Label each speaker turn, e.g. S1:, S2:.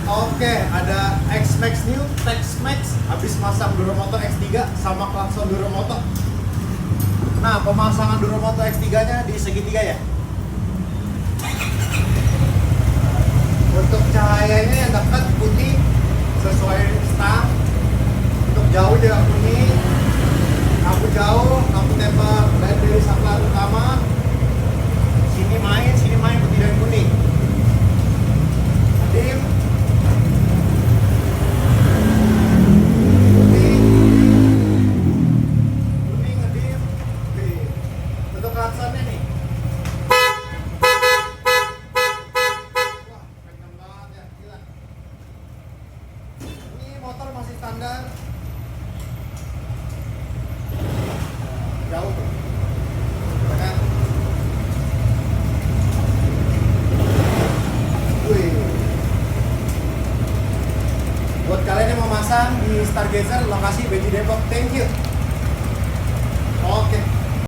S1: Oke, ada X-Max New, Tex-Max habis masang Duromoto X3 sama klakson Duromoto. Nah, pemasangan Duromoto X3-nya di segitiga ya. Untuk cahayanya yang dekat putih sesuai stang. Untuk jauh juga kuning. Lampu jauh, lampu tembak dari saklar utama. Sini main putih dan kuning. Dim. Untuk klaksonnya nih. Wah, kenceng banget ya, gila. Ini motor masih standar. Jauh tuh. Kan? Wih. Buat kalian yang mau masang di Stargazer, lokasi Beji Depok. Thank you.